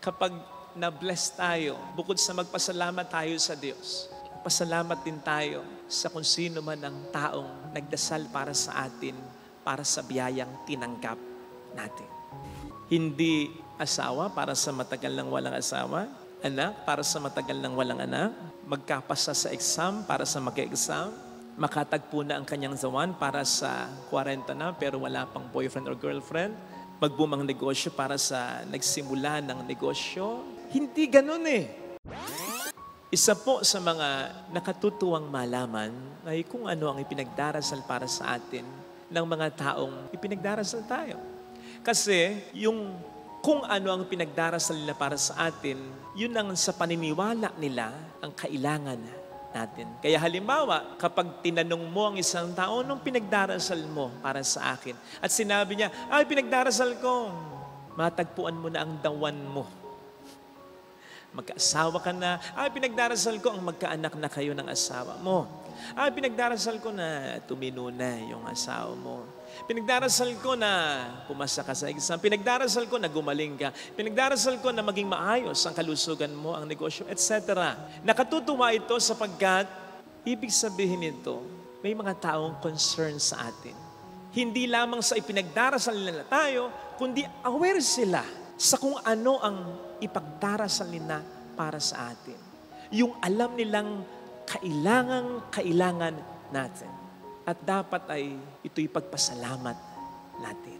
kapag na-bless tayo, bukod sa magpasalamat tayo sa Diyos, pasalamat din tayo sa kung sino man ang taong nagdasal para sa atin, para sa biyayang tinanggap natin. Hindi asawa para sa matagal nang walang asawa, anak para sa matagal nang walang anak, magkapasa sa exam para sa mag-exam, makatagpo na ang kanyang zawan para sa 40 na pero wala pang boyfriend or girlfriend, magbumang negosyo para sa nagsimula ng negosyo. Hindi ganun eh. Isa po sa mga nakatutuwang malaman ay kung ano ang ipinagdarasal para sa atin ng mga taong ipinagdarasal tayo. Kasi yung kung ano ang pinagdarasal nila para sa atin, yun ang sa paniniwala nila ang kailangan natin. Kaya halimbawa, kapag tinanong mo ang isang tao, anong pinagdarasal mo para sa akin? At sinabi niya, pinagdarasal ko, matagpuan mo na ang dawan mo. Magkaasawa ka na, pinagdarasal ko ang magkaanak na kayo ng asawa mo. Pinagdarasal ko na tumino na yung asawa mo. Pinagdarasal ko na pumasa ka sa exam. Pinagdarasal ko na gumaling ka. Pinagdarasal ko na maging maayos ang kalusugan mo, ang negosyo, etc. Nakatutuwa ito sapagkat ibig sabihin nito, may mga taong concern sa atin. Hindi lamang sa ipinagdarasal nila tayo, kundi aware sila sa kung ano ang ipagdarasal nila para sa atin. Yung alam nilang kailangan natin. At dapat ay ito'y pagpasalamat natin.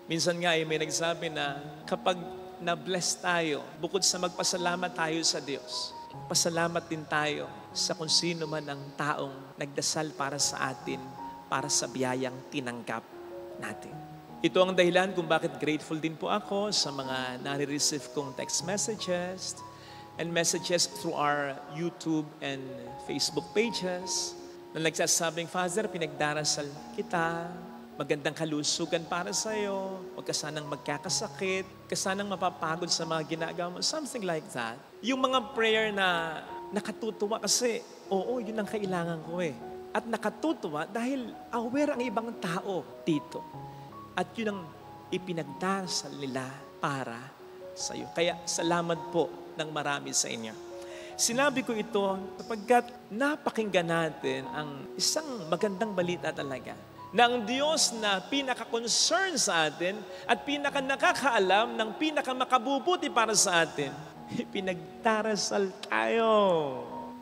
Minsan nga ay may nagsabi na kapag na-bless tayo, bukod sa magpasalamat tayo sa Diyos, pasalamat din tayo sa kung sino man ang taong nagdasal para sa atin, para sa biyayang tinanggap natin. Ito ang dahilan kung bakit grateful din po ako sa mga nare-receive kong text messages and messages through our YouTube and Facebook pages na nagsasabing, Father, pinagdarasal kita, magandang kalusugan para sa iyo, huwag ka sanang magkakasakit, ka sanang mapapagod sa mga ginagawa mo, something like that. Yung mga prayer na nakatutuwa kasi, oo, yun ang kailangan ko eh. At nakatutuwa dahil aware ang ibang tao dito. At yun ang ipinagdarasal nila para sa iyo. Kaya salamat po ng marami sa inyo. Sinabi ko ito sapagkat napakinggan natin ang isang magandang balita talaga na ang Diyos na pinaka-concern sa atin at pinaka-nakakaalam ng pinaka-makabubuti para sa atin, pinagdarasal tayo.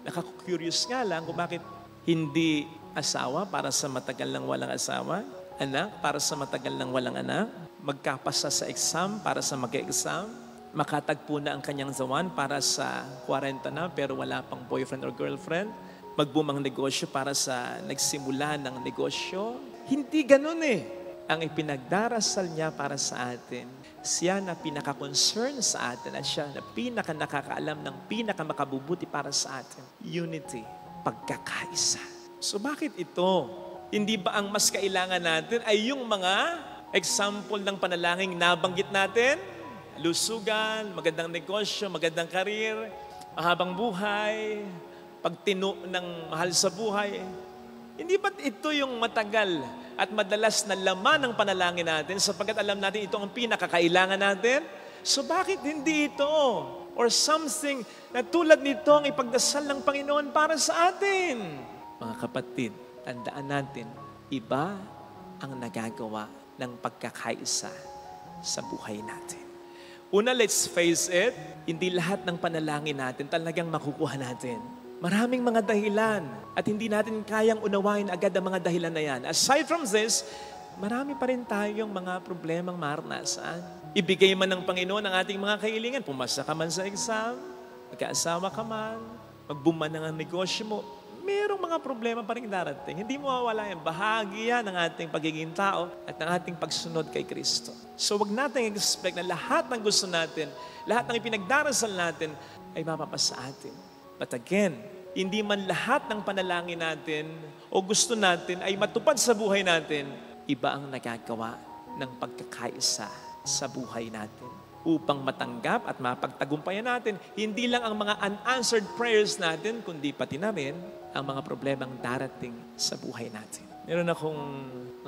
Nakaka-curious nga lang kung bakit hindi asawa para sa matagal nang walang asawa, anak para sa matagal nang walang anak, magkapasa sa exam para sa mag-exam, makatagpo na ang kanyang zawan para sa 40 na pero wala pang boyfriend or girlfriend, magbumang negosyo para sa nagsimula ng negosyo. Hindi ganun eh. Ang ipinagdarasal niya para sa atin, siya na pinaka-concern sa atin at siya na pinaka-nakakaalam ng pinaka-makabubuti para sa atin. Unity, pagkakaisa. So bakit ito? Hindi ba ang mas kailangan natin ay yung mga example ng panalangin nabanggit natin? Lusugan, magandang negosyo, magandang karir, mahabang buhay, pagtino ng mahal sa buhay. Hindi ba't ito yung matagal at madalas na laman ng panalangin natin sapagkat alam natin ito ang pinakakailangan natin? So bakit hindi ito? Or something na tulad nito ang ipagdasal ng Panginoon para sa atin? Mga kapatid, tandaan natin, iba ang nagagawa ng pagkakaisa sa buhay natin. Una, let's face it, hindi lahat ng panalangin natin talagang makukuha natin. Maraming mga dahilan at hindi natin kayang unawain agad ang mga dahilan na yan. Aside from this, marami pa rin tayong mga problemang maranasan. Ibigay man ng Panginoon ang ating mga kahilingan. Pumasa ka man sa exam, magkaasawa ka man, magbuman ng negosyo mo, merong mga problema pa rin darating. Hindi mo mawala yan. Bahagi yan ng ating pagiging tao at ng ating pagsunod kay Kristo. So wag natin expect na lahat ng gusto natin, lahat ng ipinagdarasal natin ay mapapasa atin. But again, hindi man lahat ng panalangin natin o gusto natin ay matupad sa buhay natin, iba ang nagagawa ng pagkakaisa sa buhay natin. Upang matanggap at mapagtagumpayan natin, hindi lang ang mga unanswered prayers natin, kundi pati na rin ang mga problemang darating sa buhay natin. Meron akong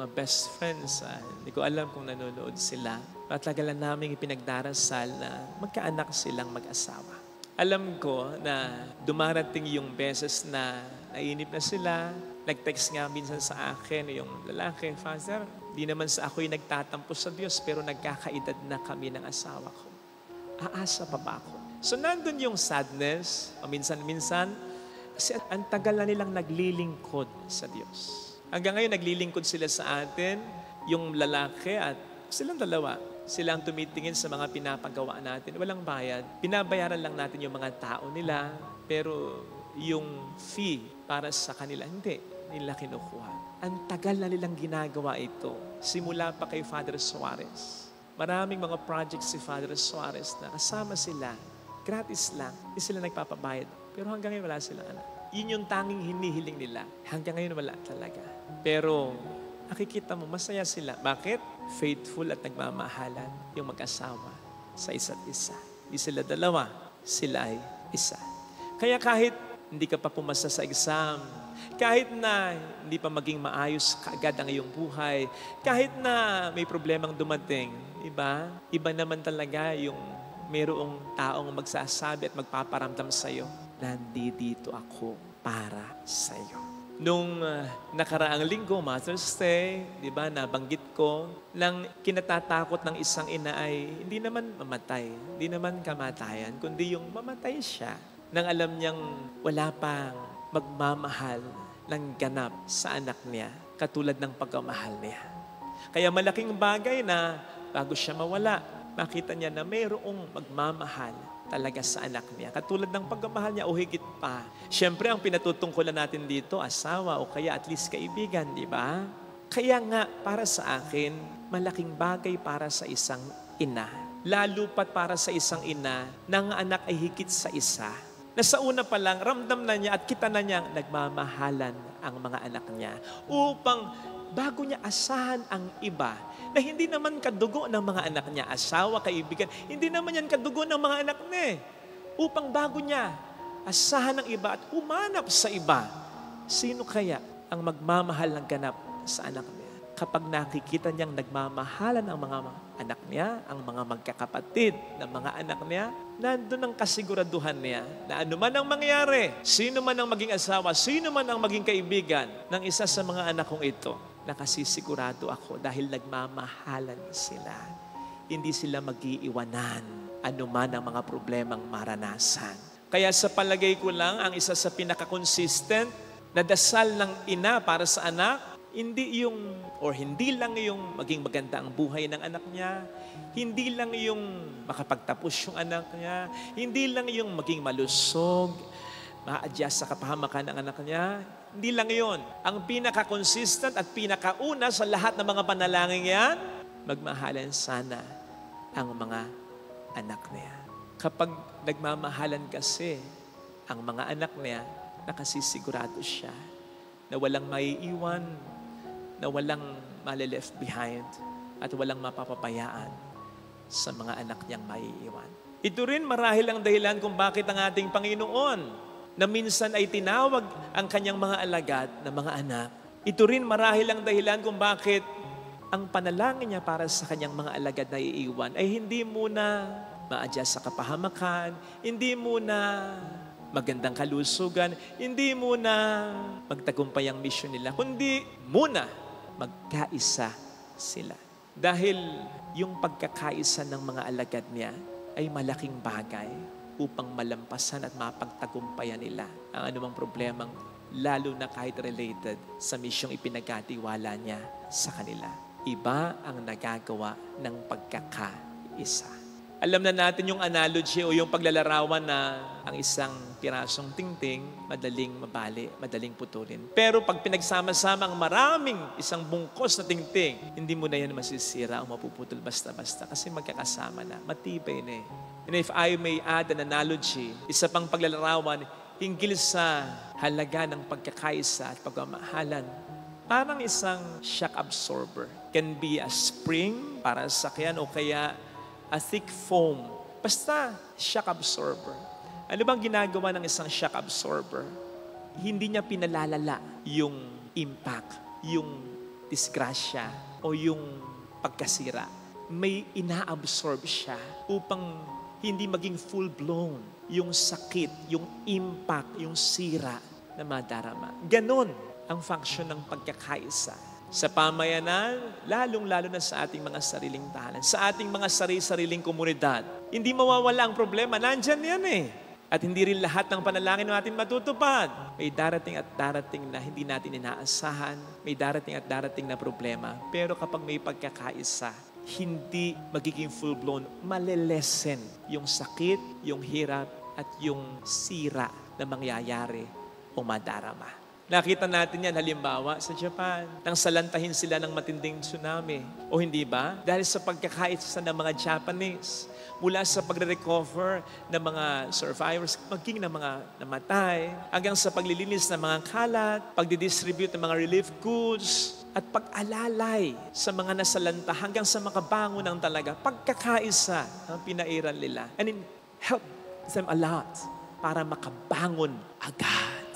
mga best friends, hindi ko alam kung nanonood sila. Matagalan namin ipinagdarasal na magkaanak silang mag-asawa. Alam ko na dumarating yung beses na nainip na sila. Nag-text nga minsan sa akin yung lalaki, Father, di naman sa ako'y nagtatampo sa Diyos pero nagkakaedad na kami ng asawa ko. Aasa pa ba ako? So nandun yung sadness, o minsan-minsan, kasi ang tagal na nilang naglilingkod sa Diyos. Hanggang ngayon, naglilingkod sila sa atin, yung lalaki at silang dalawa. Sila ang tumitingin sa mga pinapagawa natin. Walang bayad. Binabayaran lang natin yung mga tao nila, pero yung fee para sa kanila, hindi nila kinukuha. Ang tagal na nilang ginagawa ito. Simula pa kay Father Suarez. Maraming mga projects si Father Suarez na kasama sila. Gratis lang. Hindi sila nagpapabayad. Pero hanggang ngayon wala silang anak. Yun yung tanging hinihiling nila. Hanggang ngayon wala talaga. Pero nakikita mo, masaya sila. Bakit? Faithful at nagmamahalan yung mag-asawa sa isa't isa. Hindi sila dalawa, sila ay isa. Kaya kahit hindi ka pa pumasa sa exam, kahit na hindi pa maging maayos kaagad ang iyong buhay, kahit na may problemang dumating, iba naman talaga yung mayroong taong magsasabi at magpaparamdam sa'yo, nandito ako para sa'yo. Nung nakaraang linggo, Mother's Day, nabanggit ko, nang kinatatakot ng isang ina ay hindi naman mamatay, hindi naman kamatayan, kundi yung mamatay siya nang alam niyang wala pang magmamahal ng ganap sa anak niya, katulad ng pagmamahal niya. Kaya malaking bagay na bago siya mawala, makita niya na mayroong magmamahal talaga sa anak niya. Katulad ng pagmamahal niya o higit pa. Siyempre, ang pinatutungkulan natin dito, asawa o kaya at least kaibigan, di ba? Kaya nga, para sa akin, malaking bagay para sa isang ina. Lalo pat para sa isang ina, ng anak ay higit sa isa. Na sa una pa lang, ramdam na niya at kita na niyang nagmamahalan ang mga anak niya. Upang bago niya asahan ang iba, na hindi naman kadugo ng mga anak niya, asawa, kaibigan, hindi naman yan kadugo ng mga anak niya. Upang bago niya asahan ng iba at umanap sa iba, sino kaya ang magmamahal ng ganap sa anak niya? Kapag nakikita niyang nagmamahalan ang mga anak niya, ang mga magkakapatid ng mga anak niya, nandun ang kasiguraduhan niya na anuman ang mangyari, sino man ang maging asawa, sino man ang maging kaibigan ng isa sa mga anak kong ito, nakasisigurado ako dahil nagmamahalan sila. Hindi sila mag-iiwanan anuman ang mga problemang maranasan. Kaya sa palagay ko lang, ang isa sa pinaka-consistent na dasal ng ina para sa anak, hindi lang yung maging maganda ang buhay ng anak niya, hindi lang yung makapagtapos yung anak niya, hindi lang yung maging malusog, ma-adjust sa kapahamakan ng anak niya, hindi lang yun. Ang pinaka-consistent at pinakauna sa lahat ng mga panalangin yan, magmahalan sana ang mga anak niya. Kapag nagmamahalan kasi ang mga anak niya, nakasisigurado siya na walang maiiwan, na walang mali-left behind, at walang mapapabayaan sa mga anak niyang maiiwan. Ito rin marahil ang dahilan kung bakit ang ating Panginoon na minsan ay tinawag ang kanyang mga alagad na mga anak. Ito rin marahil ang dahilan kung bakit ang panalangin niya para sa kanyang mga alagad na iiwan ay hindi muna ma-adjust sa kapahamakan, hindi muna magandang kalusugan, hindi muna magtagumpay ang mission nila, kundi muna magkaisa sila. Dahil yung pagkakaisa ng mga alagad niya ay malaking bagay upang malampasan at mapagtagumpayan nila ang anumang problemang lalo na kahit related sa misyong ipinagkatiwala niya sa kanila. Iba ang nagagawa ng pagkakaisa. Alam na natin yung analogy o yung paglalarawan na ang isang pirasong tingting, madaling mabali, madaling putulin. Pero pag pinagsama-sama ang maraming isang bungkos na tingting, hindi mo na yan masisira o mapuputol basta-basta kasi magkakasama na, matibay na eh. And if I may add an analogy, isa pang paglalarawan hinggil sa halaga ng pagkakaisa at pagmamahalan. Parang isang shock absorber. Can be a spring para sa sakyan o kaya a thick foam. Basta shock absorber. Ano bang ginagawa ng isang shock absorber? Hindi niya pinalalala yung impact, yung disgrasya o yung pagkasira. May inaabsorb siya upang hindi maging full-blown yung sakit, yung impact, yung sira na madarama. Ganon ang function ng pagkakaisa. Sa pamayanan, lalong-lalo na sa ating mga sariling tahanan, sa ating mga sariling komunidad. Hindi mawawala ang problema, nandyan yan eh. At hindi rin lahat ng panalangin natin matutupad. May darating at darating na hindi natin inaasahan. May darating at darating na problema. Pero kapag may pagkakaisa, hindi magiging full-blown, malelesen yung sakit, yung hirap, at yung sira na mangyayari o madarama. Nakita natin yan halimbawa sa Japan. Nang salantahin sila ng matinding tsunami. O hindi ba? Dahil sa pagkakaisa ng mga Japanese, mula sa pagre-recover ng mga survivors, maging ng mga namatay, hanggang sa paglilinis ng mga kalat, pagdidistribute ng mga relief goods, at pag-alalay sa mga nasalanta hanggang sa makabangon ng talaga. Pagkakaisa ang pinairal nila. And it helped them a lot para makabangon agad.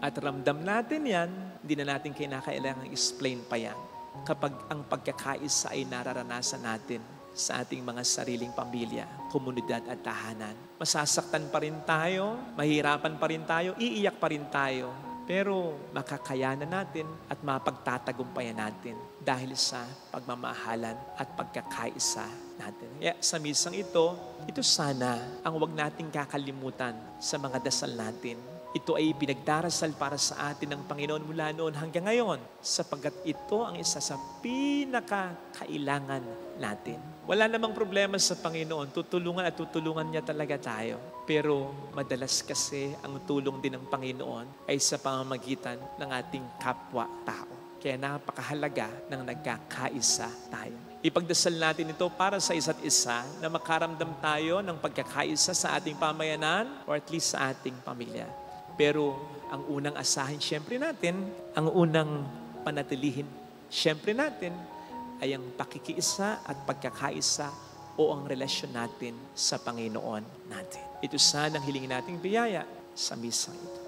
At ramdam natin yan, hindi na natin kinakailangang explain pa yan kapag ang pagkakaisa ay nararanasan natin sa ating mga sariling pamilya, komunidad at tahanan. Masasaktan pa rin tayo, mahirapan pa rin tayo, iiyak pa rin tayo. Pero makakayanan natin at mapagtatagumpayan natin dahil sa pagmamahalan at pagkakaisa natin. Kaya sa misang ito sana ang huwag nating kakalimutan sa mga dasal natin. Ito ay pinagdarasal para sa atin ng Panginoon mula noon hanggang ngayon sapagkat ito ang isa sa pinakakailangan natin. Wala namang problema sa Panginoon. Tutulungan at tutulungan niya talaga tayo. Pero madalas kasi ang tulong din ng Panginoon ay sa pamamagitan ng ating kapwa-tao. Kaya napakahalaga ng nagkakaisa tayo. Ipagdasal natin ito para sa isa't isa na makaramdam tayo ng pagkakaisa sa ating pamayanan or at least sa ating pamilya. Pero ang unang asahin siyempre natin, ang unang panatilihin siyempre natin ay ang pakikiisa at pagkakaisa o ang relasyon natin sa Panginoon natin. Ito sana ang hilingin nating biyaya sa misang ito.